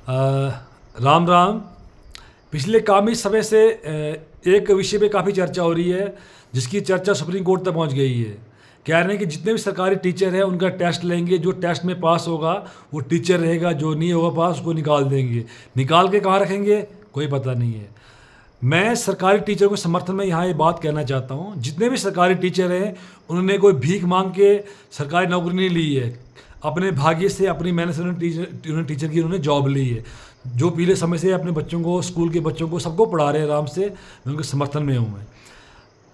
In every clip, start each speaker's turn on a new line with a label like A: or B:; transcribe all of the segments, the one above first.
A: राम राम। पिछले काफ़ी समय से एक विषय पे काफ़ी चर्चा हो रही है, जिसकी चर्चा सुप्रीम कोर्ट तक पहुंच गई है। कह रहे हैं कि जितने भी सरकारी टीचर हैं उनका टेस्ट लेंगे, जो टेस्ट में पास होगा वो टीचर रहेगा, जो नहीं होगा पास उसको निकाल देंगे। निकाल के कहाँ रखेंगे कोई पता नहीं है। मैं सरकारी टीचर के समर्थन में यहाँ ये बात कहना चाहता हूँ, जितने भी सरकारी टीचर हैं उन्होंने कोई भीख मांग के सरकारी नौकरी नहीं ली है। अपने भाग्य से, अपनी मेहनत से उन्होंने टीचर की उन्होंने जॉब ली है। जो पीले समय से अपने बच्चों को, स्कूल के बच्चों को, सबको पढ़ा रहे हैं आराम से। मैं उनके समर्थन में हूँ। मैं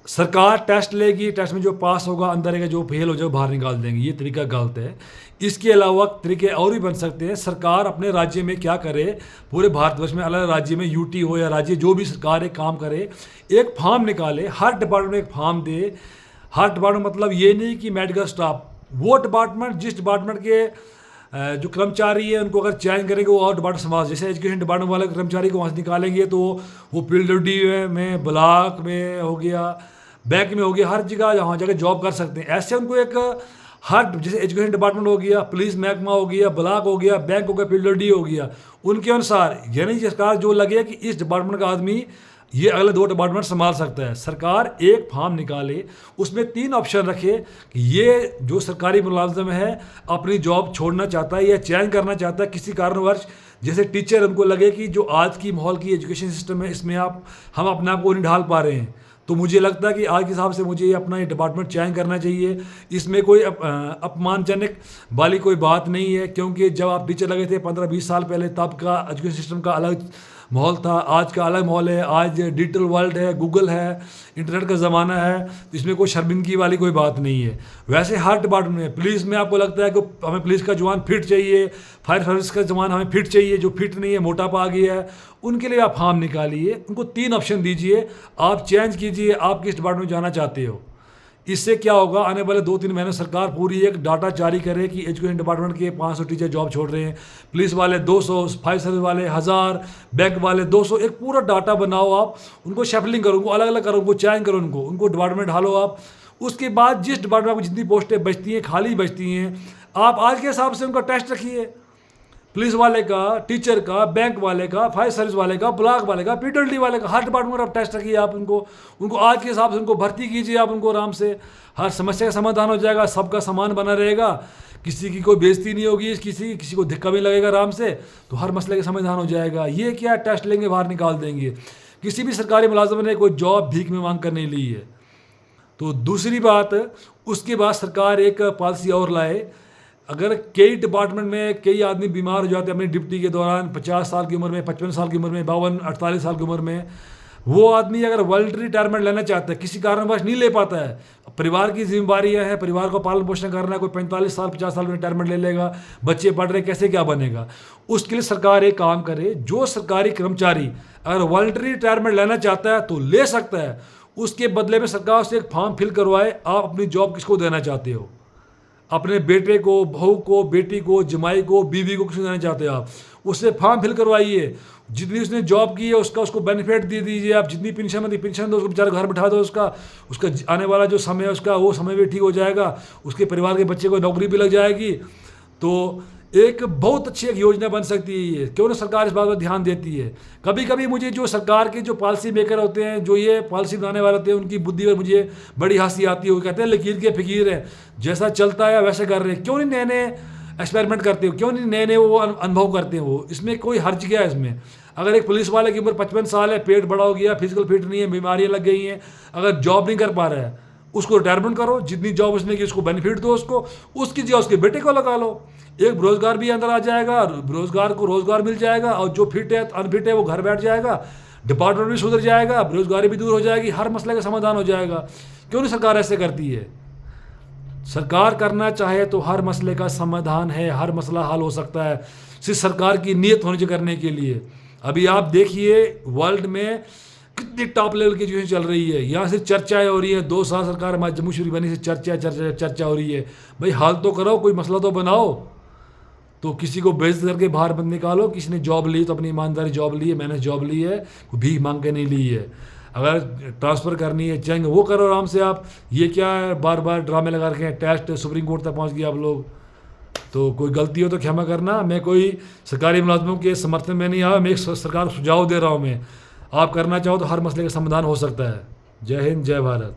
A: सरकार टेस्ट लेगी, टेस्ट में जो पास होगा अंदर रहेगा, जो फेल हो जाए बाहर निकाल देंगे। ये तरीका गलत है। इसके अलावा तरीके और भी बन सकते हैं। सरकार अपने राज्य में क्या करे, पूरे भारतवर्ष में अलग राज्य में यूटी हो या राज्य, जो भी सरकार एक काम करे, एक फॉर्म निकाले, हर डिपार्टमेंट में एक फॉर्म दे। हर डिपार्टमेंट मतलब ये नहीं कि मेडिकल स्टाफ, वो डिपार्टमेंट जिस डिपार्टमेंट के जो कर्मचारी है उनको अगर चयन करेंगे वो और डिपार्टमेंट समाज, जैसे एजुकेशन डिपार्टमेंट वाले कर्मचारी को वहाँ से निकालेंगे तो वो PWD में, ब्लॉक में हो गया, बैंक में हो गया, हर जगह जहाँ जाकर जॉब कर सकते हैं। ऐसे उनको एक हर, जैसे एजुकेशन डिपार्टमेंट हो गया, पुलिस महकमा हो गया, ब्लॉक हो गया, बैंक हो गया, PWD हो गया, उनके अनुसार यानी सरकार जो लगे कि इस डिपार्टमेंट का आदमी ये अगले 2 डिपार्टमेंट संभाल सकता है, सरकार एक फॉर्म निकाले, उसमें 3 ऑप्शन रखे कि ये जो सरकारी मुलाजिम है अपनी जॉब छोड़ना चाहता है या चयन करना चाहता है किसी कारणवश, जैसे टीचर, उनको लगे कि जो आज की माहौल की एजुकेशन सिस्टम है इसमें हम अपने आप को नहीं ढाल पा रहे हैं, तो मुझे लगता है कि आज के हिसाब से मुझे अपना ये डिपार्टमेंट चयन करना चाहिए। इसमें कोई अपमानजनक वाली कोई बात नहीं है, क्योंकि जब आप टीचर लगे थे 15-20 साल पहले, तब का एजुकेशन सिस्टम का अलग माहौल था, आज का अलग माहौल है। आज डिजिटल वर्ल्ड है, गूगल है, इंटरनेट का ज़माना है, तो इसमें कोई शर्मिंदगी वाली कोई बात नहीं है। वैसे हर डिपार्टमेंट में, पुलिस में आपको लगता है कि हमें पुलिस का जवान फिट चाहिए, फायर सर्विस का जवान हमें फिट चाहिए, जो फिट नहीं है, मोटापा आ गया है, उनके लिए आप फॉर्म निकालिए, उनको 3 ऑप्शन दीजिए, आप चेंज कीजिए आप किस डिपार्टमेंट में जाना चाहते हो। इससे क्या होगा, आने वाले 2-3 महीने सरकार पूरी एक डाटा जारी करे कि एजुकेशन डिपार्टमेंट के 500 टीचर जॉब छोड़ रहे हैं, पुलिस वाले 200, फायर सर्विस वाले 1000, बैंक वाले 200, एक पूरा डाटा बनाओ आप, उनको शैफलिंग करो, उनको अलग अलग करो, उनको चयन करो, उनको डिपार्टमेंट ढालो आप। उसके बाद जिस डिपार्टमेंट में जितनी पोस्टें बचती हैं, खाली बचती हैं, आप आज के हिसाब से उनका टेस्ट रखिए, पुलिस वाले का, टीचर का, बैंक वाले का, फायर सर्विस वाले का, ब्लॉक वाले का, PWD वाले का, हर डिपार्टमेंट में आप टेस्ट रखिए। आप उनको आज के हिसाब से उनको भर्ती कीजिए, आप उनको आराम से, हर समस्या का समाधान हो जाएगा, सबका सामान बना रहेगा, किसी की कोई बेइज्जती नहीं होगी, किसी को धक्का भी लगेगा आराम से, तो हर मसले का समाधान हो जाएगा। ये क्या टेस्ट लेंगे बाहर निकाल देंगे। किसी भी सरकारी मुलाजिम ने कोई जॉब भीख में मांग कर नहीं ली है। तो दूसरी बात, उसके बाद सरकार एक पॉलिसी और लाए, अगर कई डिपार्टमेंट में कई आदमी बीमार हो जाते हैं अपनी ड्यूटी के दौरान, 50 साल की उम्र में, 55 साल की उम्र में, 52-48 साल की उम्र में, वो आदमी अगर वॉलंटरी रिटायरमेंट लेना चाहता है, किसी कारणवश नहीं ले पाता है, परिवार की जिम्मेदारियां हैं, परिवार को पालन पोषण करना है, कोई 45 साल 50 साल में रिटायरमेंट ले लेगा, बच्चे पढ़ रहे, कैसे क्या बनेगा। उसके लिए सरकार एक काम करे, जो सरकारी कर्मचारी अगर वॉलंटरी रिटायरमेंट लेना चाहता है तो ले सकता है, उसके बदले में सरकार से एक फॉर्म फिल करवाए, आप अपनी जॉब किसको देना चाहते हो, अपने बेटे को, बहू को, बेटी को, जमाई को, बीवी को, किसी देना चाहते हैं आप, उससे फॉर्म फिल करवाइए। जितनी उसने जॉब की है उसको बेनिफिट दे दीजिए आप, जितनी पेंशन में पेंशन दो, उसको बेचारा घर बैठा दो, उसका आने वाला जो समय है उसका वो समय भी ठीक हो जाएगा, उसके परिवार के बच्चे को नौकरी भी लग जाएगी। तो एक बहुत अच्छी एक योजना बन सकती है ये, क्यों ना सरकार इस बात पर ध्यान देती है। कभी कभी मुझे जो सरकार के जो पॉलिसी मेकर होते हैं, जो ये पॉलिसी बनाने वाले होते हैं, उनकी बुद्धि पर मुझे बड़ी हंसी आती है। वो कहते हैं लकीर के फ़कीर है, जैसा चलता है वैसे कर रहे हैं, क्यों नहीं नए नए एक्सपेरिमेंट करते हो, क्यों नहीं नए नए वो अनुभव करते हैं। वो इसमें कोई हर्ज क्या है इसमें। अगर एक पुलिस वाले की उम्र 55 साल है, पेट बड़ा हो गया, फिजिकल फिट नहीं है, बीमारियाँ लग गई हैं, अगर जॉब नहीं कर पा रहा है, उसको रिटायरमेंट करो, जितनी जॉब उसने की उसको बेनिफिट दो, उसकी जगह उसके बेटे को लगा लो, एक रोजगार भी अंदर आ जाएगा, रोजगार को रोजगार मिल जाएगा, और जो फिट है अनफिट है वो घर बैठ जाएगा, डिपार्टमेंट भी सुधर जाएगा, बेरोजगारी भी दूर हो जाएगी, हर मसले का समाधान हो जाएगा। क्यों नहीं सरकार ऐसे करती है। सरकार करना चाहे तो हर मसले का समाधान है, हर मसला हल हो सकता है, सिर्फ सरकार की नीयत होनी चाहिए करने के लिए। अभी आप देखिए वर्ल्ड में कितनी टॉप लेवल की एजुकेशन चल रही है, यहाँ से चर्चाएं हो रही है। 2 साल सरकार हमारी जम्मू कश्मीर बनी से चर्चा हो रही है। भाई हाल तो करो, कोई मसला तो बनाओ। तो किसी को बेइज्जत करके बाहर बंद निकालो, किसी ने जॉब ली तो अपनी ईमानदारी जॉब ली है, मैंने जॉब ली है, भीख मांग के नहीं ली है। अगर ट्रांसफ़र करनी है, चेंज वो करो आराम से आप। ये क्या है, बार बार ड्रामे लगा रखे हैं, टेस्ट सुप्रीम कोर्ट तक पहुंच गया आप लोग। तो कोई गलती हो तो क्षमा करना। मैं कोई सरकारी मुलाजमों के समर्थन में नहीं आया, मैं एक सरकार को सुझाव दे रहा हूँ। मैं आप करना चाहो तो हर मसले का समाधान हो सकता है। जय हिंद, जय भारत।